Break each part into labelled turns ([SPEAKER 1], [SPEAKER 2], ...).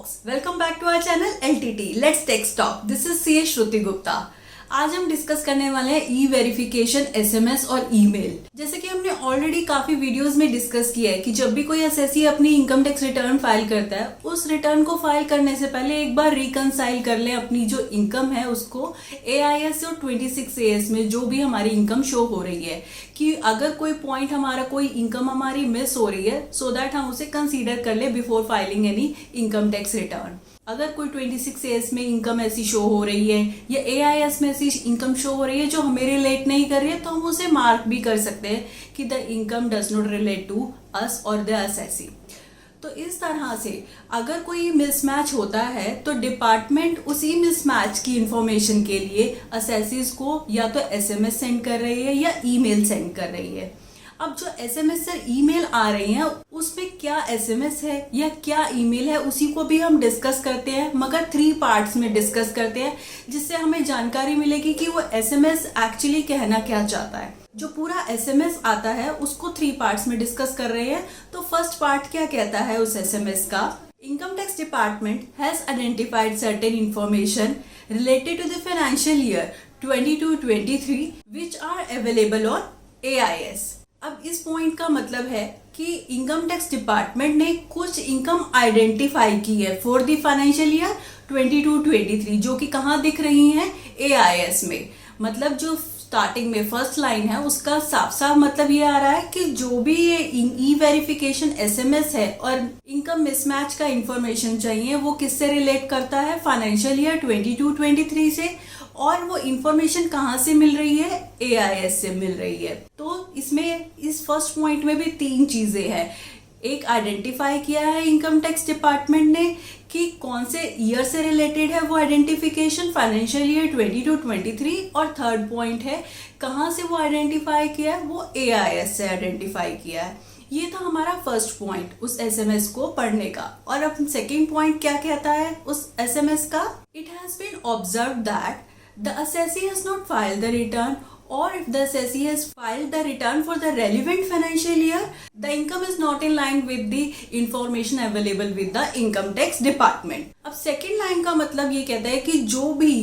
[SPEAKER 1] folks, welcome back to our channel LTT. Let's Tech Talk. This is CA श्रुति गुप्ता. आज हम discuss करने वाले हैं ई वेरिफिकेशन, एसएमएस और ईमेल. जैसे कि हमने ऑलरेडी काफी वीडियोस में डिस्कस किया है कि जब भी कोई एसएससी अपनी इनकम टैक्स रिटर्न फाइल करता है, उस रिटर्न को फाइल करने से पहले एक बार रिकंसाइल कर ले अपनी जो इनकम है उसको AIS और 26AS में जो भी हमारी इनकम शो हो रही है, कि अगर कोई पॉइंट हमारा कोई इनकम हमारी मिस हो रही है सो दैट हम उसे कंसीडर कर ले before filing any income tax return. अगर कोई 26AS में इनकम ऐसी शो हो रही है या AIS में ऐसी इनकम शो हो रही है जो हमें रिलेट नहीं कर रही है, तो हम उसे मार्क भी कर सकते हैं कि the income does not relate to us और द असेसी. तो इस तरह से अगर कोई मिसमैच होता है तो डिपार्टमेंट उसी मिसमैच की इंफॉर्मेशन के लिए असेसीज को या तो SMS सेंड कर रही है या ईमेल सेंड कर रही है. अब जो SMS से ईमेल आ रही हैं उसमें क्या SMS है या क्या ईमेल है उसी को भी हम डिस्कस करते हैं, मगर 3 पार्ट्स में डिस्कस करते हैं, जिससे हमें जानकारी मिलेगी कि वो SMS एक्चुअली कहना क्या चाहता है. जो पूरा SMS आता है उसको 3 पार्ट्स में डिस्कस कर रहे हैं. तो फर्स्ट पार्ट क्या कहता है उस SMS का? Income Tax Department has identified certain information related to the financial year 22-23 which are available on AIS. अब इस पॉइंट का मतलब है कि इनकम टैक्स डिपार्टमेंट ने कुछ इनकम आइडेंटिफाई की है फॉर द फाइनेंशियल ईयर 22-23, जो कि कहाँ दिख रही हैं? AIS में. मतलब जो स्टार्टिंग में फर्स्ट लाइन है उसका साफ साफ मतलब ये आ रहा है कि जो भी ये ई वेरिफिकेशन SMS है और इनकम मिसमैच का इंफॉर्मेशन चाहिए वो किससे रिलेट करता है? फाइनेंशियल ईयर 22-23 से. और वो इंफॉर्मेशन कहाँ से मिल रही है? AIS से मिल रही है. तो इसमें इस फर्स्ट पॉइंट में भी 3 चीजें हैं. एक आइडेंटिफाई किया है इनकम टैक्स डिपार्टमेंट ने कि कौन से ईयर से रिलेटेड है वो आइडेंटिफिकेशन, फाइनेंशियल ईयर 22-23. और थर्ड पॉइंट है कहाँ से वो आइडेंटिफाई किया है? वो AIS से आइडेंटिफाई किया है. ये था हमारा फर्स्ट पॉइंट उस SMS को पढ़ने का. और अब सेकेंड पॉइंट क्या कहता है उस SMS का? It has been observed that the assessee has not filed the return, or if the assessee has filed the return for the relevant financial year, the income is not in line with the information available with the income tax department. अब second line का मतलब ये कहता है कि जो भी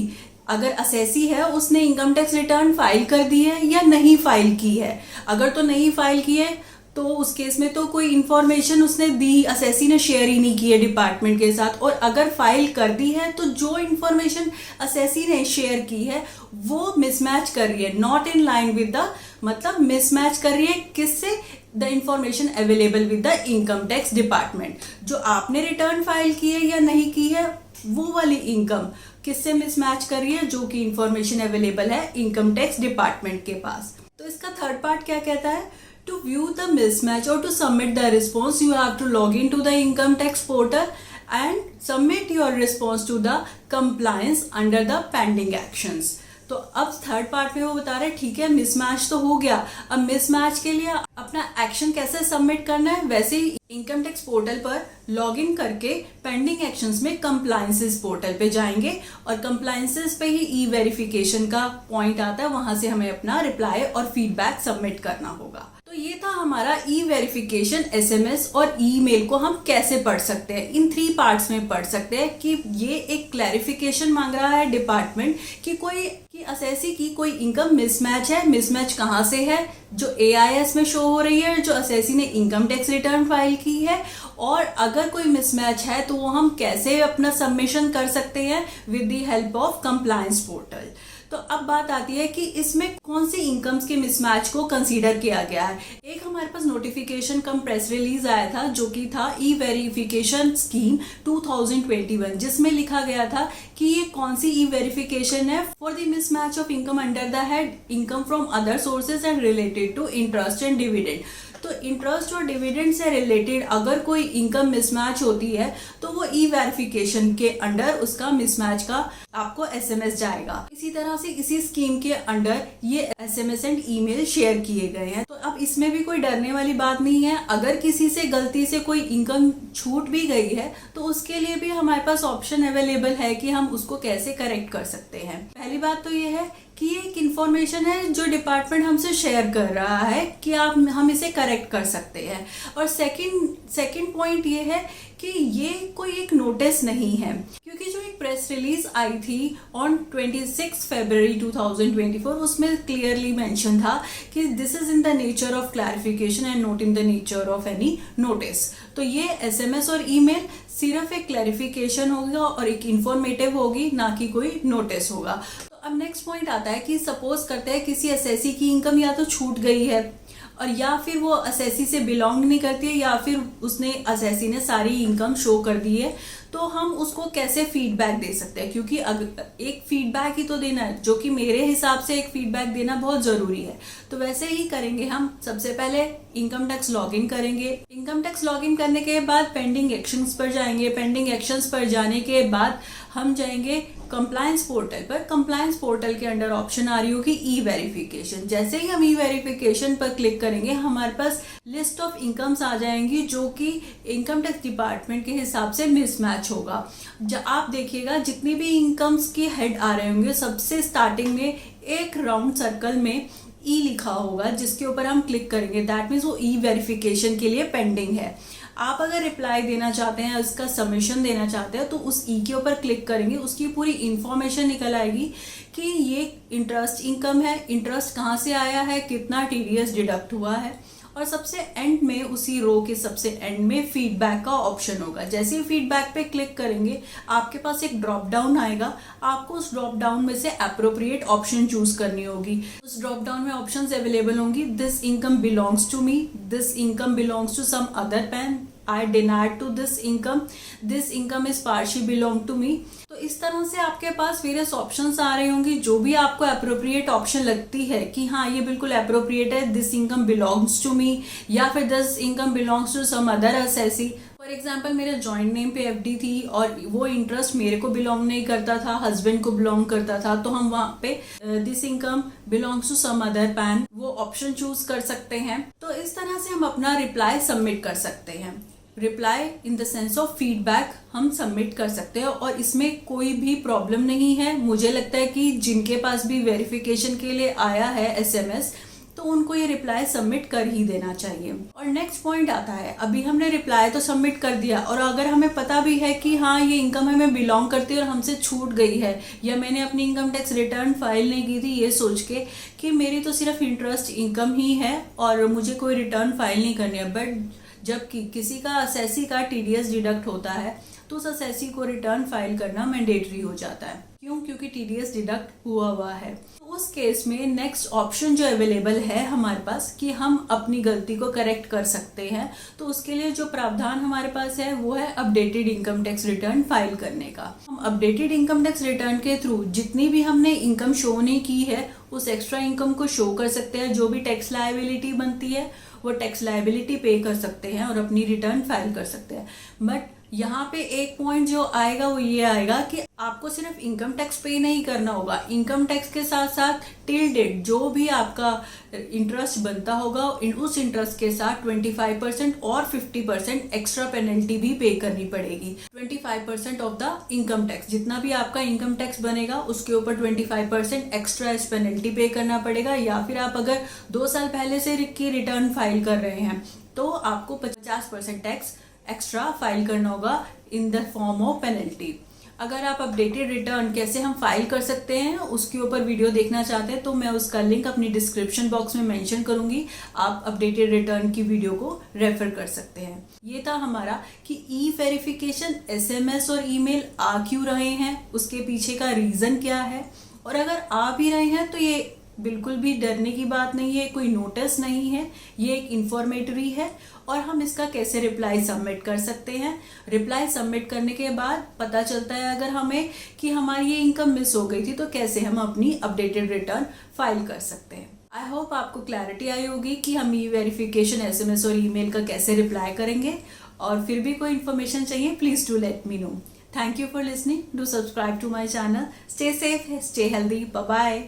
[SPEAKER 1] अगर असेसी है उसने इनकम टैक्स रिटर्न फाइल कर दी है या नहीं फाइल की है. अगर तो नहीं फाइल की है तो उस केस में तो कोई इन्फॉर्मेशन उसने दी, असेसी ने शेयर ही नहीं की है डिपार्टमेंट के साथ. और अगर फाइल कर दी है तो जो इन्फॉर्मेशन असेसी ने शेयर की है वो मिसमैच कर रही है, not in line with the, मतलब मिसमैच कर रही है किससे? The information available with the income tax department. जो आपने रिटर्न फाइल की है या नहीं की है वो वाली इनकम किससे मिसमैच कर रही है? जो कि इंफॉर्मेशन अवेलेबल है इनकम टैक्स डिपार्टमेंट के पास. तो इसका थर्ड पार्ट क्या कहता है? To view the mismatch or to submit the response, you have to log into the income tax portal and submit your response to the compliance under the pending actions. तो अब third part में वो बता रहे ठीक है mismatch तो हो गया, अब मिसमैच के लिए अपना एक्शन कैसे सबमिट करना है? वैसे ही इनकम टैक्स पोर्टल पर लॉग इन करके पेंडिंग एक्शंस में कंप्लायंसेस पोर्टल पे जाएंगे और कंप्लायंसेस पे ही ई वेरिफिकेशन का पॉइंट आता है, वहां से हमें अपना रिप्लाई और फीडबैक सबमिट करना होगा. तो ये था हमारा ई वेरिफिकेशन, SMS और ईमेल को हम कैसे पढ़ सकते हैं. इन 3 पार्ट्स में पढ़ सकते हैं कि ये एक क्लैरिफिकेशन मांग रहा है डिपार्टमेंट कि असेसी की कोई इनकम मिसमैच है. मिसमैच कहाँ से है? जो AIS में शो हो रही है, जो असेसी ने इनकम टैक्स रिटर्न फाइल की है. और अगर कोई मिसमैच है तो वो हम कैसे अपना सबमिशन कर सकते हैं? With the help of compliance portal. तो अब बात आती है कि इसमें कौन सी इनकम्स के मिसमैच को कंसीडर किया गया है. एक हमारे पास नोटिफिकेशन कम प्रेस रिलीज आया था जो कि था ई वेरिफिकेशन स्कीम 2021, जिसमें लिखा गया था कि ये कौन सी ई वेरिफिकेशन है for the mismatch of income under the head income from other sources and related to interest and dividend. तो इंटरेस्ट और डिविडेंड से रिलेटेड अगर कोई इनकम मिसमैच होती है तो वो ई वेरिफिकेशन के अंडर उसका मिसमैच का आपको SMS जाएगा. इसी तरह से इसी स्कीम के अंडर ये SMS एंड ईमेल शेयर किए गए हैं. तो अब इसमें भी कोई डरने वाली बात नहीं है. अगर किसी से गलती से कोई इनकम छूट भी गई है तो उसके लिए भी हमारे पास ऑप्शन अवेलेबल है कि हम उसको कैसे करेक्ट कर सकते हैं. पहली बात तो ये है कि ये एक इन्फॉर्मेशन है जो डिपार्टमेंट हमसे शेयर कर रहा है कि हम इसे करेक्ट कर सकते हैं। और सेकंड पॉइंट ये है कि ये कोई एक नोटिस नहीं है, क्योंकि जो एक प्रेस रिलीज आई थी ऑन 26 फरवरी 2024 उसमें क्लियरली मेंशन था कि this is in the nature of clarification and not in the nature of any notice. तो ये एसएमएस और ईमेल सिर्फ एक क्लैरिफिकेशन होगा और एक इंफॉर्मेटिव होगी, ना कि कोई नोटिस होगा। तो अब नेक्स्ट पॉइंट आता है कि सपोज करते हैं किसी एसएससी की इनकम या तो छूट गई है और या फिर वो एसएससी से बिलोंग नहीं करती है, या फिर उसने एसएससी ने सारी इनकम शो कर दी है, तो हम उसको कैसे फीडबैक दे सकते हैं? क्योंकि एक फीडबैक ही तो देना है, जो कि मेरे हिसाब से एक फीडबैक देना बहुत ज़रूरी है। तो वैसे ही करेंगे हम। सबसे पहले इनकम टैक्स लॉगिन करेंगे। इनकम टैक्स लॉगिन करने के बाद पेंडिंग एक्शंस पर जाएंगे। पेंडिंग एक्शंस पर जाने के बाद हम जाएंगे कंप्लायंस पोर्टल पर। कंप्लायंस पोर्टल के अंडर ऑप्शन आ रही होगी ई वेरिफिकेशन। जैसे ही हम ई वेरिफिकेशन पर क्लिक करेंगे हमारे पास लिस्ट ऑफ इनकम्स आ जाएंगी, जो कि इनकम टैक्स डिपार्टमेंट के हिसाब से मिसमैच होगा। आप देखिएगा जितनी भी इनकम्स के हेड आ रहे होंगे, सबसे स्टार्टिंग में एक राउंड सर्कल में ई लिखा होगा, जिसके ऊपर हम क्लिक करेंगे। दैट मीन्स वो ई वेरिफिकेशन के लिए पेंडिंग है। आप अगर रिप्लाई देना चाहते हैं, इसका सबमिशन देना चाहते हैं, तो उस ई के ऊपर क्लिक करेंगे। उसकी पूरी इंफॉर्मेशन निकल आएगी कि ये इंटरेस्ट इनकम है, इंटरेस्ट कहाँ से आया है, कितना टीडीएस डिडक्ट हुआ है। और सबसे एंड में, उसी रो के सबसे एंड में फीडबैक का ऑप्शन होगा। जैसे ही फीडबैक पे क्लिक करेंगे आपके पास एक ड्रॉप डाउन आएगा। आपको उस ड्रॉप डाउन में से एप्रोप्रिएट ऑप्शन चूज करनी होगी। उस ड्रॉप डाउन में ऑप्शंस अवेलेबल होंगी। This income belongs to me, this income belongs to some other PAN, I denied to this income is partially belong to me। तो इस तरह से आपके पास वेरियस ऑप्शंस आ रही होंगी। जो भी आपको अप्रोप्रिएट ऑप्शन लगती है कि हाँ ये बिल्कुल अप्रोप्रिएट है, this income belongs to me, या फिर this income belongs to some other SSC. For example मेरे जॉइंट नेम पे एफडी थी और वो इंटरेस्ट मेरे को बिलोंग नहीं करता था, हस्बैंड को बिलोंग करता था, तो हम वहाँ पे this income belongs to some other PAN वो ऑप्शन चूज कर सकते हैं। तो इस तरह से हम अपना रिप्लाई सबमिट कर सकते हैं। Reply in the sense of feedback हम सबमिट कर सकते हैं और इसमें कोई भी प्रॉब्लम नहीं है। मुझे लगता है कि जिनके पास भी वेरिफिकेशन के लिए आया है एसएमएस, तो उनको ये रिप्लाई सबमिट कर ही देना चाहिए। और नेक्स्ट पॉइंट आता है, अभी हमने रिप्लाई तो सबमिट कर दिया और अगर हमें पता भी है कि हाँ ये इनकम हमें बिलोंग करती है और हमसे छूट गई है, या मैंने अपनी इनकम टैक्स रिटर्न फाइल नहीं की थी ये सोच के कि मेरी तो सिर्फ इंटरेस्ट इनकम ही है और मुझे कोई रिटर्न फाइल नहीं करनी है, बट जब किसी का एसएससी का टीडीएस डिडक्ट होता है तो उस एसएससी को रिटर्न फाइल करना मैंडेटरी हो जाता है। क्यों? क्योंकि टीडीएस डिडक्ट हुआ है। तो उस केस में नेक्स्ट ऑप्शन जो अवेलेबल है हमारे पास कि हम अपनी गलती को करेक्ट कर सकते हैं। तो उसके लिए जो प्रावधान हमारे पास है वो है updated income tax return file करने का। हम अपडेटेड इनकम टैक्स रिटर्न के थ्रू जितनी भी हमने इनकम शो नहीं की है उस एक्स्ट्रा इनकम को शो कर सकते हैं। जो भी टैक्स लायबिलिटी बनती है वो टैक्स लायबिलिटी पे कर सकते हैं और अपनी रिटर्न फाइल कर सकते हैं। बट यहाँ पे एक पॉइंट जो आएगा वो ये आएगा कि आपको सिर्फ इनकम टैक्स पे नहीं करना होगा, इनकम टैक्स के साथ साथ टिल डेट जो भी आपका इंटरेस्ट बनता होगा उस इंटरेस्ट के साथ 25% और 50% एक्स्ट्रा पेनल्टी भी पे करनी पड़ेगी। 25% ऑफ द इनकम टैक्स, जितना भी आपका इनकम टैक्स बनेगा उसके ऊपर 25% एक्स्ट्रा इस पेनल्टी पे करना पड़ेगा। या फिर आप अगर 2 साल पहले से की रिटर्न फाइल कर रहे हैं तो आपको 50% टैक्स एक्स्ट्रा फाइल करना होगा in the form of penalty. अगर आप अपडेटेड रिटर्न कैसे हम फाइल कर सकते हैं उसके ऊपर वीडियो देखना चाहते हैं तो मैं उसका लिंक अपनी डिस्क्रिप्शन बॉक्स में मेंशन करूंगी। आप अपडेटेड रिटर्न की वीडियो को रेफर कर सकते हैं। ये था हमारा कि ई वेरिफिकेशन एसएमएस और ईमेल आ क्यों रहे हैं, उसके पीछे का रीजन क्या है, और अगर आ भी रहे हैं तो ये बिल्कुल भी डरने की बात नहीं है, कोई नोटिस नहीं है, ये एक इन्फॉर्मेटरी है और हम इसका कैसे रिप्लाई सबमिट कर सकते हैं। रिप्लाई सबमिट करने के बाद पता चलता है अगर हमें कि हमारी ये इनकम मिस हो गई थी तो कैसे हम अपनी अपडेटेड रिटर्न फाइल कर सकते हैं। आई होप आपको क्लैरिटी आई होगी कि हम ई वेरिफिकेशन एसएमएस और ईमेल का कैसे रिप्लाई करेंगे। और फिर भी कोई इन्फॉर्मेशन चाहिए please do let me know. Thank you for listening, do subscribe to my channel, stay safe, stay healthy, bye bye.